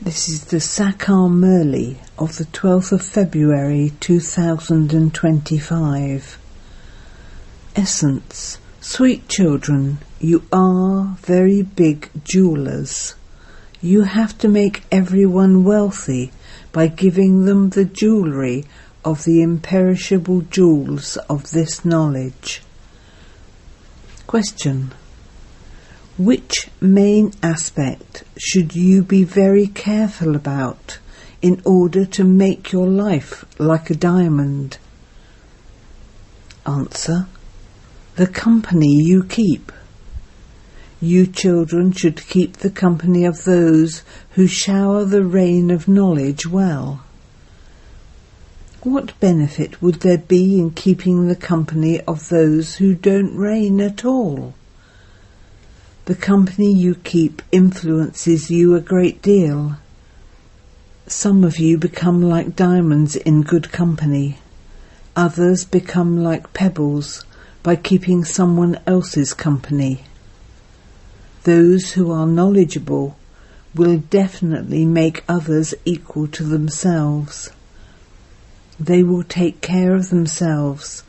This is the Sakar Murli of the 12th of February 2025. Essence. Sweet children, you are very big jewelers. You have to make everyone wealthy by giving them the jewellery of the imperishable jewels of this knowledge. Question. Which main aspect should you be very careful about in order to make your life like a diamond? Answer. The company you keep. You children should keep the company of those who shower the rain of knowledge well. What benefit would there be in keeping the company of those who don't rain at all? The company you keep influences you a great deal. Some of you become like diamonds in good company. Others become like pebbles by keeping someone else's company. Those who are knowledgeable will definitely make others equal to themselves. They will take care of themselves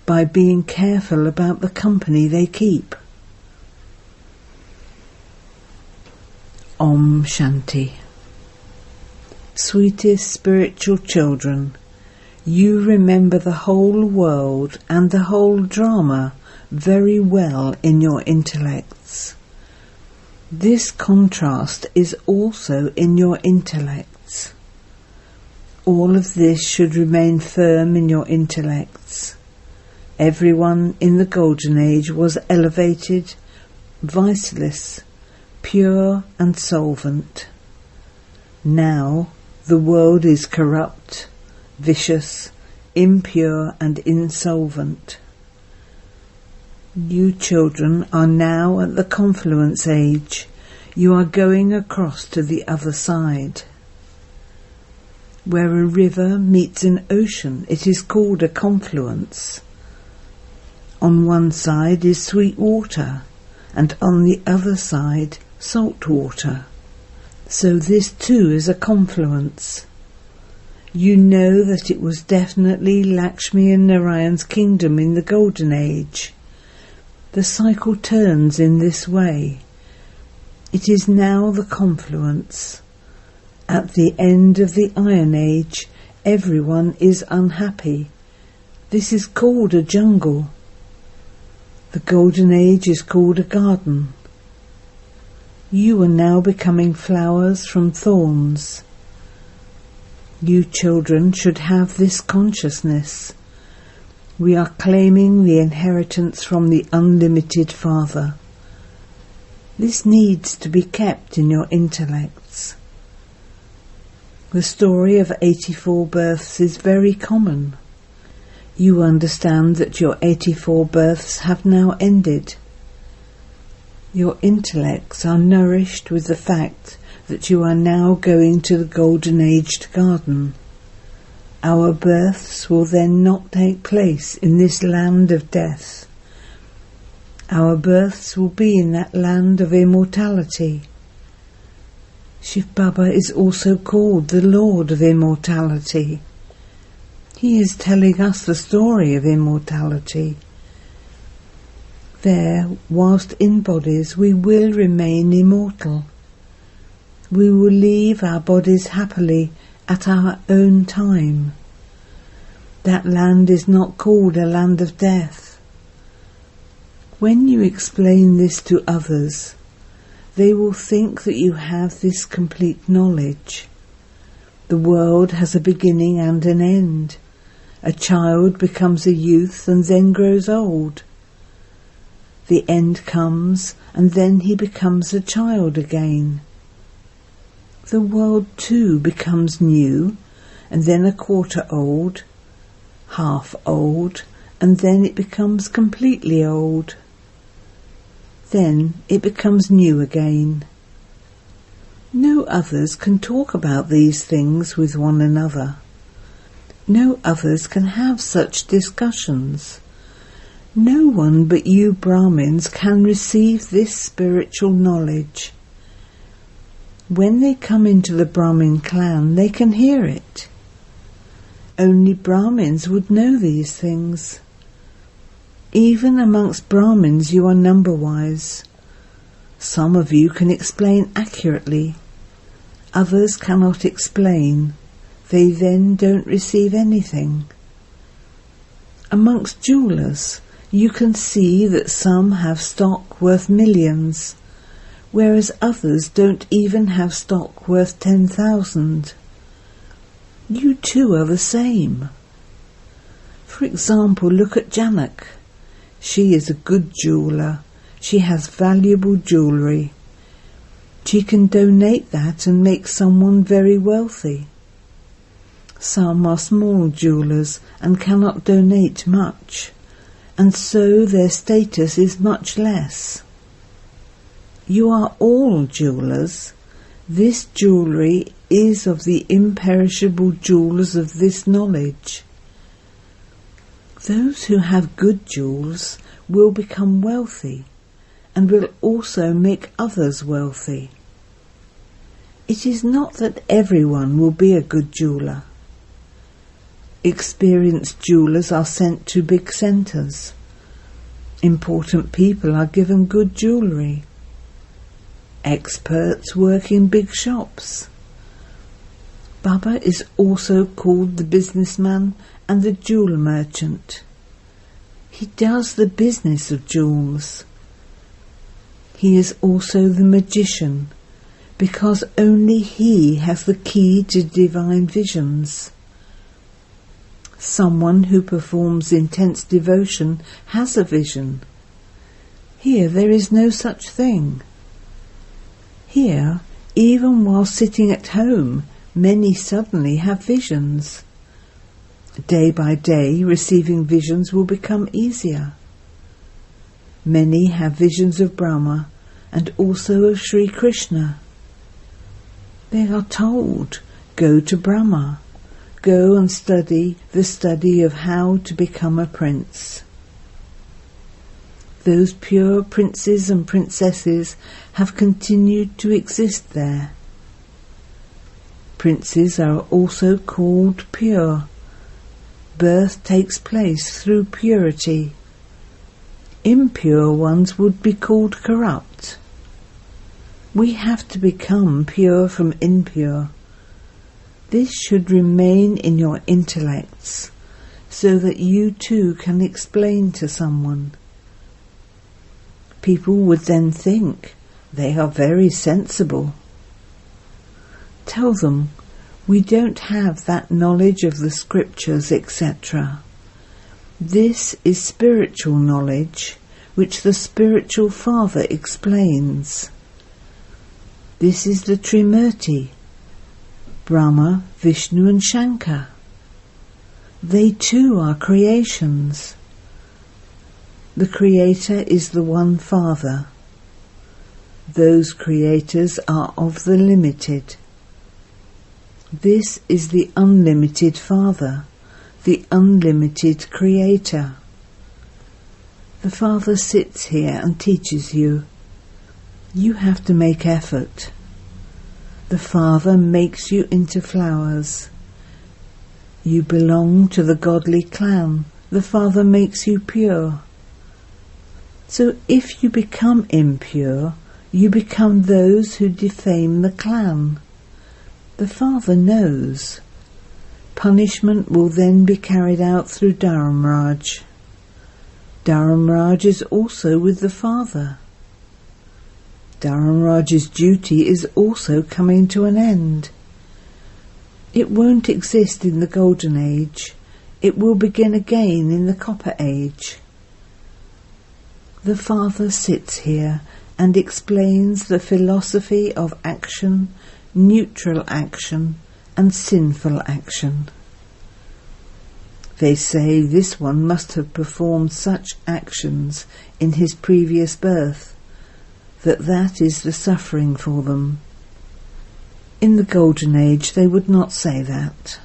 by being careful about the company they keep. Om Shanti. Sweetest spiritual children, you remember the whole world and the whole drama very well in your intellects. This contrast is also in your intellects. All of this should remain firm in your intellects. Everyone in the Golden Age was elevated, viceless, pure and solvent. Now the world is corrupt, vicious, impure and insolvent. You children are now at the confluence age. You are going across to the other side. Where a river meets an ocean, it is called a confluence. On one side is sweet water, and on the other side salt water. So this too is a confluence. You know that it was definitely Lakshmi and Narayan's kingdom in the Golden Age. The cycle turns in this way. It is now the confluence. At the end of the Iron Age, everyone is unhappy. This is called a jungle. The Golden Age is called a garden. You are now becoming flowers from thorns. You children should have this consciousness. We are claiming the inheritance from the unlimited Father. This needs to be kept in your intellects. The story of 84 births is very common. You understand that your 84 births have now ended. Your intellects are nourished with the fact that you are now going to the Golden Aged garden. Our births will then not take place in this land of death. Our births will be in that land of immortality. Shiv Baba is also called the Lord of Immortality. He is telling us the story of immortality. There, whilst in bodies, we will remain immortal. We will leave our bodies happily at our own time. That land is not called a land of death. When you explain this to others, they will think that you have this complete knowledge. The world has a beginning and an end. A child becomes a youth and then grows old. The end comes and then he becomes a child again. The world too becomes new and then a quarter old, half old, and then it becomes completely old. Then it becomes new again. No others can talk about these things with one another. No others can have such discussions. No one but you Brahmins can receive this spiritual knowledge. When they come into the Brahmin clan, they can hear it. Only Brahmins would know these things. Even amongst Brahmins you are number-wise. Some of you can explain accurately. Others cannot explain. They then don't receive anything. Amongst jewellers, you can see that some have stock worth millions, whereas others don't even have stock worth 10,000. You too are the same. For example, look at Janak. She is a good jeweller. She has valuable jewellery. She can donate that and make someone very wealthy. Some are small jewellers and cannot donate much, and so their status is much less. You are all jewellers. This jewellery is of the imperishable jewels of this knowledge. Those who have good jewels will become wealthy and will also make others wealthy. It is not that everyone will be a good jeweller. Experienced jewellers are sent to big centres. Important people are given good jewellery. Experts work in big shops. Baba is also called the businessman and the jewel merchant. He does the business of jewels. He is also the magician, because only he has the key to divine visions. Someone who performs intense devotion has a vision. Here there is no such thing. Here, even while sitting at home, many suddenly have visions. Day by day, receiving visions will become easier. Many have visions of Brahma and also of Sri Krishna. They are told, go to Brahma, go and study the study of how to become a prince. Those pure princes and princesses have continued to exist there. Princes are also called pure. Birth takes place through purity. Impure ones would be called corrupt. We have to become pure from impure. This should remain in your intellects, so that you too can explain to someone. People would then think they are very sensible. Tell them, we don't have that knowledge of the scriptures, etc. This is spiritual knowledge, which the spiritual father explains. This is the Trimurti, Brahma, Vishnu and Shankar. They too are creations. The Creator is the one Father. Those creators are of the limited. This is the unlimited Father, the unlimited Creator. The Father sits here and teaches you. You have to make effort. The Father makes you into flowers. You belong to the godly clan. The Father makes you pure. So if you become impure, you become those who defame the clan. The Father knows. Punishment will then be carried out through Dharamraj. Dharamraj is also with the Father. Dharamraj's duty is also coming to an end. It won't exist in the Golden Age. It will begin again in the Copper Age. The Father sits here and explains the philosophy of action, neutral action, and sinful action. They say this one must have performed such actions in his previous birth, that is the suffering for them. In the Golden Age they would not say that.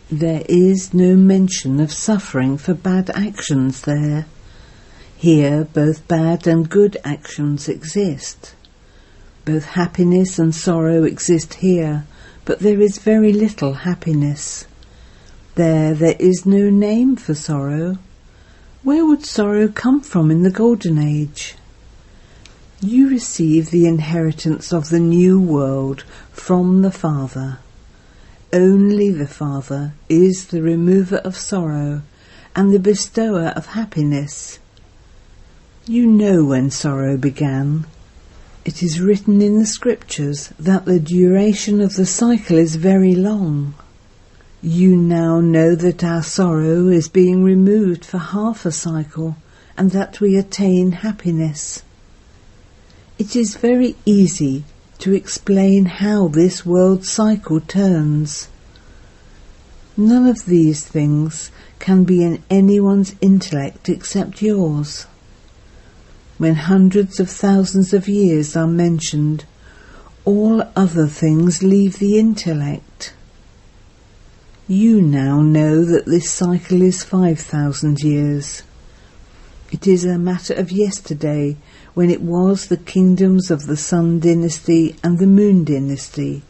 There is no mention of suffering for bad actions there. Here both bad and good actions exist. Both happiness and sorrow exist here, but there is very little happiness. There is no name for sorrow. Where would sorrow come from in the Golden Age? You receive the inheritance of the new world from the Father. Only the Father is the remover of sorrow and the bestower of happiness. You know when sorrow began. It is written in the Scriptures that the duration of the cycle is very long. You now know that our sorrow is being removed for half a cycle and that we attain happiness. It is very easy to explain how this world cycle turns. None of these things can be in anyone's intellect except yours. When hundreds of thousands of years are mentioned, all other things leave the intellect. You now know that this cycle is 5,000 years. It is a matter of yesterday, when it was the kingdoms of the Sun Dynasty and the Moon Dynasty.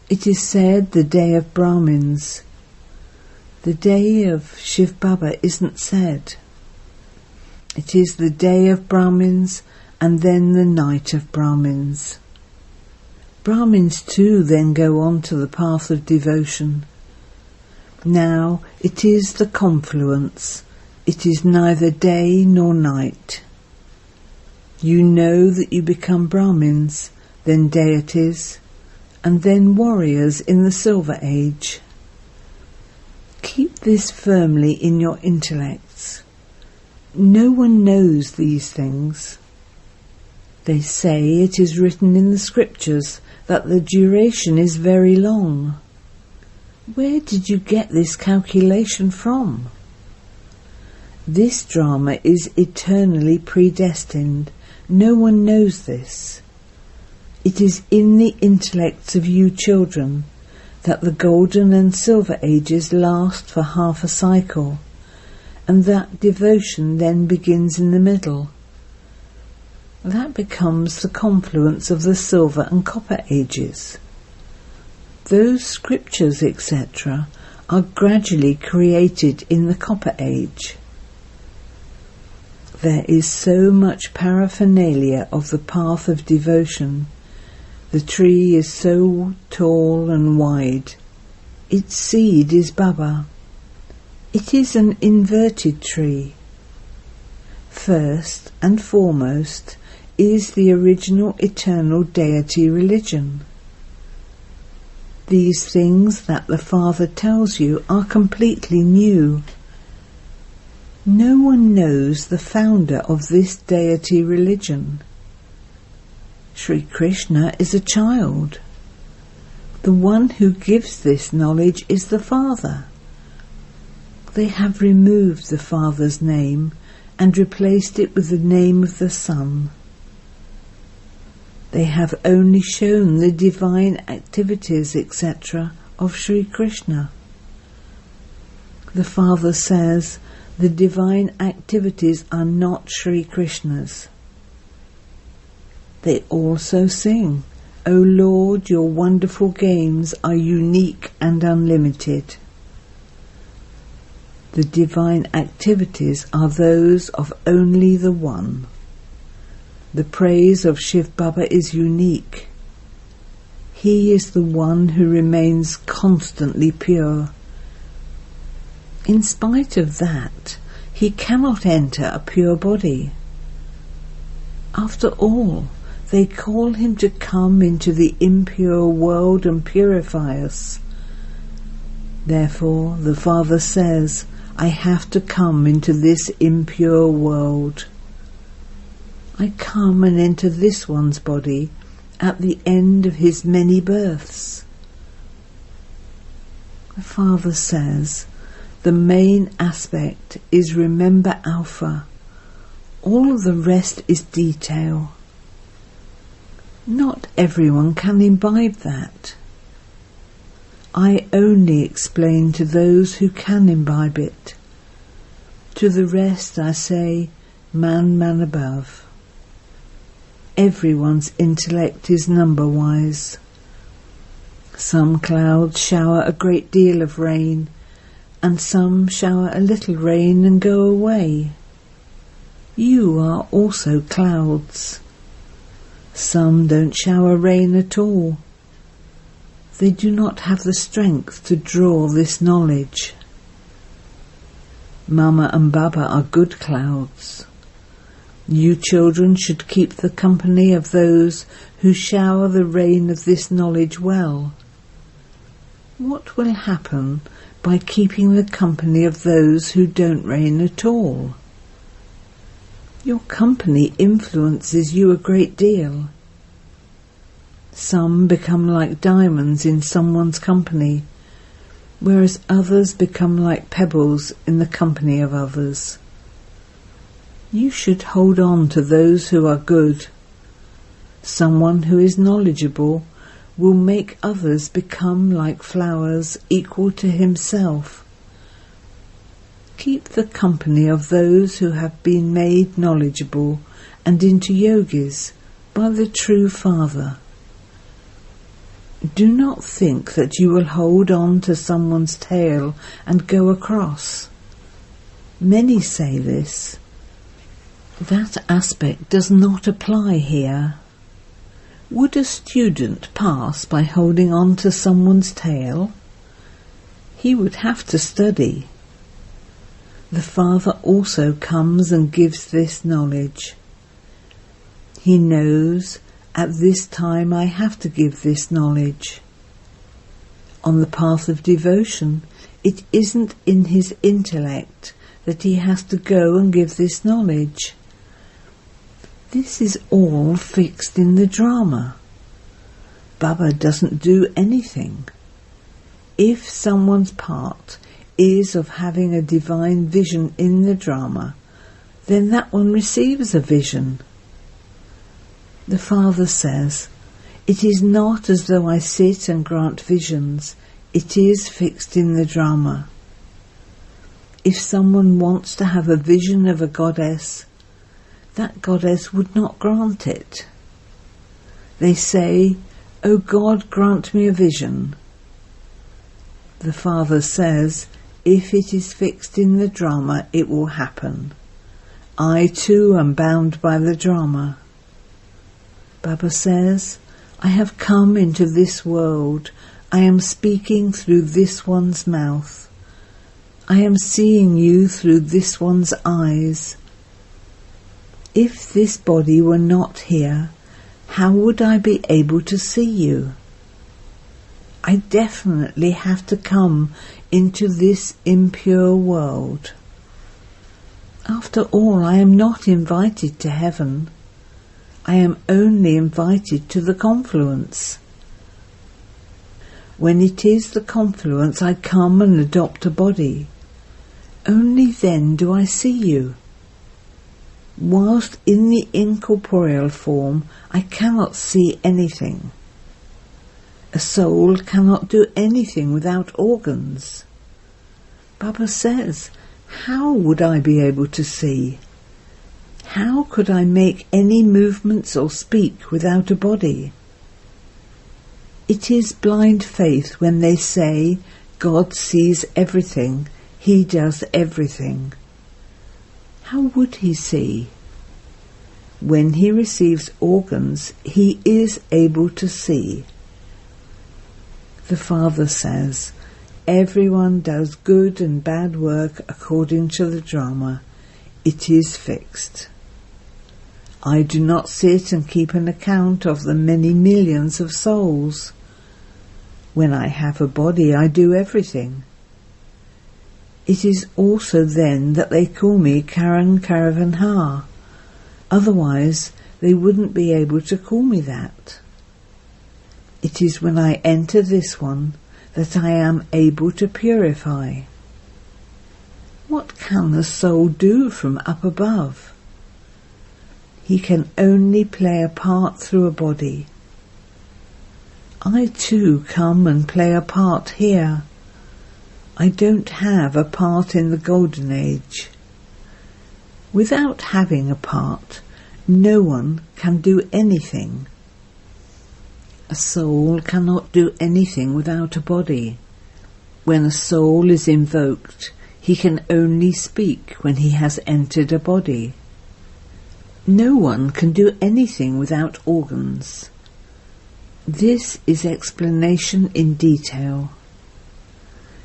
It is said the day of Brahmins. The day of Shiv Baba isn't said. It is the day of Brahmins and then the night of Brahmins. Brahmins too then go on to the path of devotion. Now it is the confluence. It is neither day nor night. You know that you become Brahmins, then deities, and then warriors in the Silver Age. Keep this firmly in your intellects. No one knows these things. They say it is written in the Scriptures that the duration is very long. Where did you get this calculation from? This drama is eternally predestined. No one knows this. It is in the intellects of you children that the Golden and Silver Ages last for half a cycle, and that devotion then begins in the middle. That becomes the confluence of the Silver and Copper Ages. Those scriptures, etc., are gradually created in the Copper Age. There is so much paraphernalia of the path of devotion. The tree is so tall and wide. Its seed is Baba. It is an inverted tree. First and foremost is the original eternal deity religion. These things that the Father tells you are completely new. No one knows the founder of this deity religion. Sri Krishna is a child. The one who gives this knowledge is the Father. They have removed the Father's name and replaced it with the name of the Son. They have only shown the divine activities, etc., of Sri Krishna. The Father says the divine activities are not Sri Krishna's. They also sing, "O Lord, your wonderful games are unique and unlimited." The divine activities are those of only the One. The praise of Shiv Baba is unique. He is the one who remains constantly pure. In spite of that, he cannot enter a pure body. After all, they call him to come into the impure world and purify us. Therefore, the Father says, I have to come into this impure world. I come and enter this one's body at the end of his many births. The Father says, the main aspect is remember Alpha. All of the rest is detail. Not everyone can imbibe that. I only explain to those who can imbibe it. To the rest I say, man above. Everyone's intellect is number-wise. Some clouds shower a great deal of rain, and some shower a little rain and go away. You are also clouds. Some don't shower rain at all. They do not have the strength to draw this knowledge. Mama and Baba are good clouds. You children should keep the company of those who shower the rain of this knowledge well. What will happen by keeping the company of those who don't rain at all? Your company influences you a great deal. Some become like diamonds in someone's company, whereas others become like pebbles in the company of others. You should hold on to those who are good. Someone who is knowledgeable will make others become like flowers equal to himself. Keep the company of those who have been made knowledgeable and into yogis by the true Father. Do not think that you will hold on to someone's tail and go across. Many say this. That aspect does not apply here. Would a student pass by holding on to someone's tail? He would have to study. The Father also comes and gives this knowledge. He knows, at this time I have to give this knowledge. On the path of devotion, it isn't in his intellect that he has to go and give this knowledge. This is all fixed in the drama. Baba doesn't do anything. If someone's part is of having a divine vision in the drama, then that one receives a vision. The Father says, "It is not as though I sit and grant visions, it is fixed in the drama." If someone wants to have a vision of a goddess, that goddess would not grant it. They say, "O God, grant me a vision." The Father says, if it is fixed in the drama, it will happen. I too am bound by the drama. Baba says, I have come into this world. I am speaking through this one's mouth. I am seeing you through this one's eyes. If this body were not here, how would I be able to see you? I definitely have to come into this impure world. After all, I am not invited to heaven. I am only invited to the confluence. When it is the confluence, I come and adopt a body. Only then do I see you. Whilst in the incorporeal form, I cannot see anything. A soul cannot do anything without organs. Baba says, how would I be able to see? How could I make any movements or speak without a body? It is blind faith when they say, God sees everything, He does everything. How would He see? When He receives organs, He is able to see. The Father says, everyone does good and bad work according to the drama. It is fixed. I do not sit and keep an account of the many millions of souls. When I have a body, I do everything. It is also then that they call me Karan Karavanha. Otherwise, they wouldn't be able to call me that. It is when I enter this one that I am able to purify. What can the soul do from up above? He can only play a part through a body. I too come and play a part here. I don't have a part in the Golden Age. Without having a part, No one can do anything. A soul cannot do anything without a body. When a soul is invoked, he can only speak when he has entered a body. No one can do anything without organs. This is explanation in detail.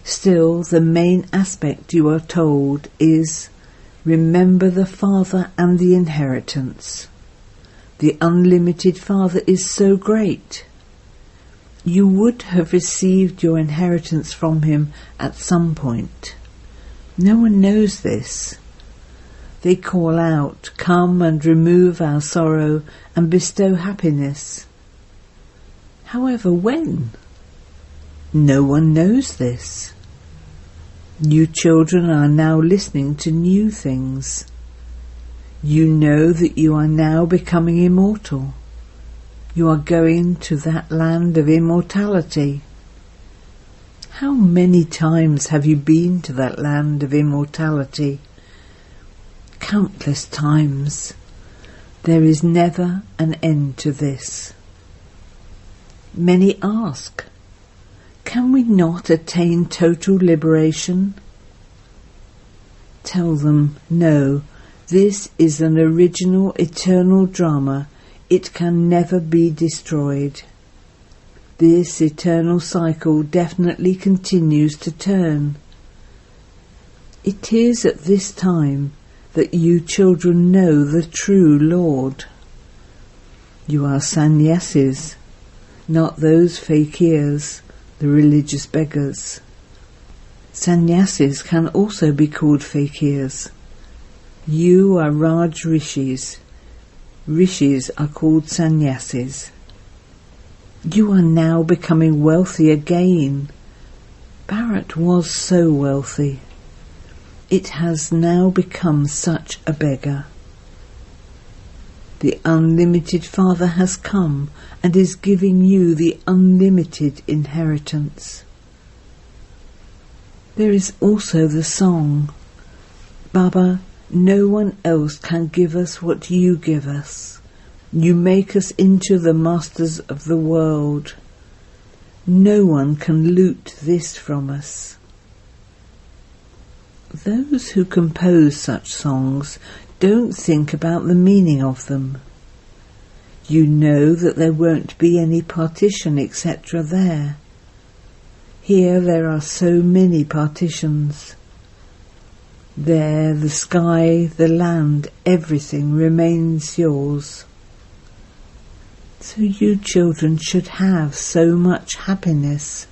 Still, the main aspect you are told is, remember the Father and the inheritance. The unlimited Father is so great. You would have received your inheritance from him at some point. No one knows this. They call out, "Come and remove our sorrow and bestow happiness." However, when? No one knows this. You children are now listening to new things. You know that you are now becoming immortal. You are going to that land of immortality. How many times have you been to that land of immortality? Countless times. There is never an end to this. Many ask, can we not attain total liberation? Tell them, no, this is an original eternal drama. It can never be destroyed. This eternal cycle definitely continues to turn. It is at this time that you children know the true Lord. You are sannyasis, not those fakirs, the religious beggars. Sannyasis can also be called fakirs. You are Raj Rishis. Rishis are called sannyasis. You are now becoming wealthy again. Bharat was so wealthy. It has now become such a beggar. The unlimited Father has come and is giving you the unlimited inheritance. There is also the song, Baba, no one else can give us what you give us. You make us into the masters of the world. No one can loot this from us. Those who compose such songs don't think about the meaning of them. You know that there won't be any partition, etc. there. Here there are so many partitions. There, the sky, the land, everything remains yours. So you children should have so much happiness.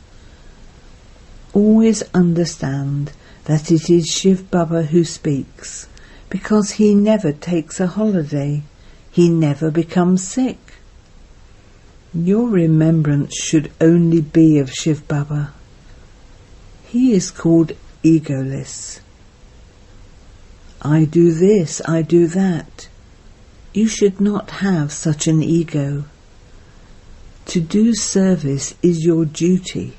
Always understand that it is Shiv Baba who speaks, because he never takes a holiday, he never becomes sick. Your remembrance should only be of Shiv Baba. He is called egoless. I do this, I do that. You should not have such an ego. To do service is your duty.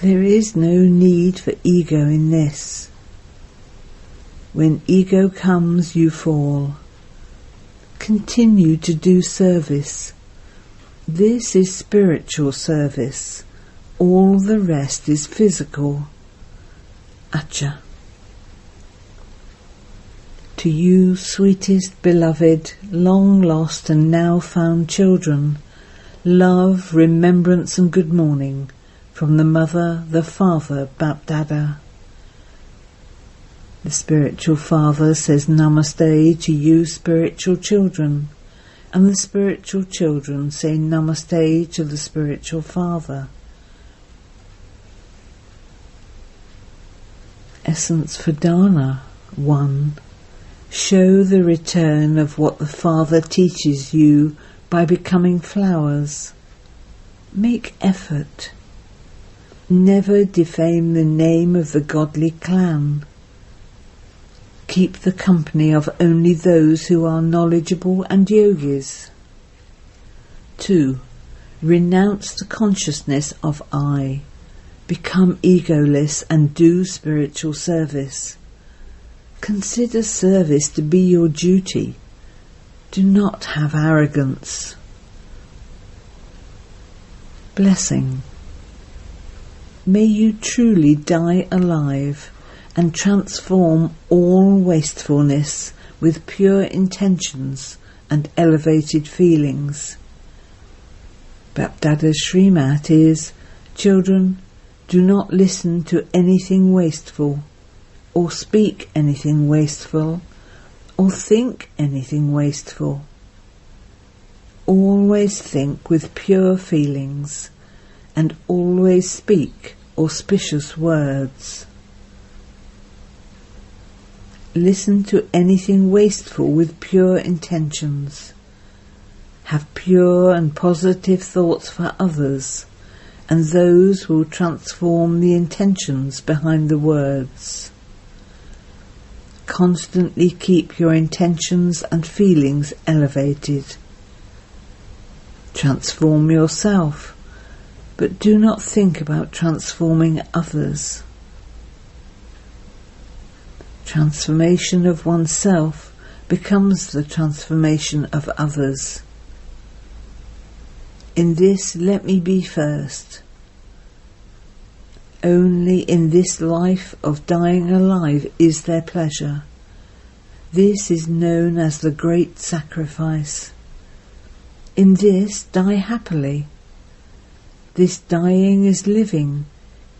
There is no need for ego in this. When ego comes, you fall. Continue to do service. This is spiritual service. All the rest is physical. Acha. To you, sweetest, beloved, long lost and now found children, love, remembrance and good morning from the Mother, the Father, Bap-Dada. The Spiritual Father says Namaste to you spiritual children, and the spiritual children say Namaste to the Spiritual Father. Essence for Dana 1. Show the return of what the Father teaches you by becoming flowers. Make effort. Never defame the name of the godly clan. Keep the company of only those who are knowledgeable and yogis. 2. Renounce the consciousness of I. Become egoless and do spiritual service. Consider service to be your duty, Do not have arrogance. Blessing. May you truly die alive and transform all wastefulness with pure intentions and elevated feelings. Bapdada's Srimat is, children, do not listen to anything wasteful, or speak anything wasteful, or think anything wasteful. Always think with pure feelings, and always speak auspicious words. Listen to anything wasteful with pure intentions. Have pure and positive thoughts for others, and those will transform the intentions behind the words. Constantly keep your intentions and feelings elevated. Transform yourself, but do not think about transforming others. Transformation of oneself becomes the transformation of others. In this let me be first. Only in this life of dying alive is there pleasure. This is known as the great sacrifice. In this die happily. This dying is living.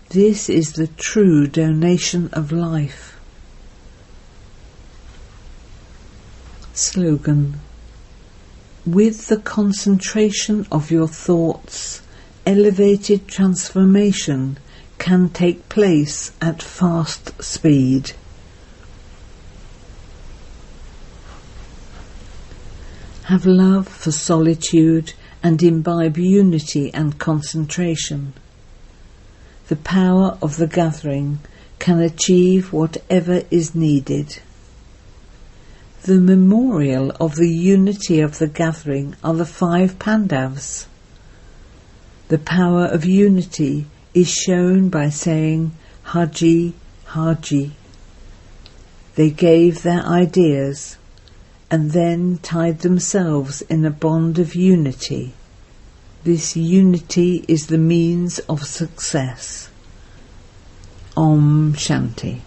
This is the true donation of life. Slogan. With the concentration of your thoughts, elevated transformation can take place at fast speed. Have love for solitude and imbibe unity and concentration. The power of the gathering can achieve whatever is needed. The memorial of the unity of the gathering are the 5 Pandavas. The power of unity is shown by saying Haji, Haji. They gave their ideas and then tied themselves in a bond of unity. This unity is the means of success. Om Shanti.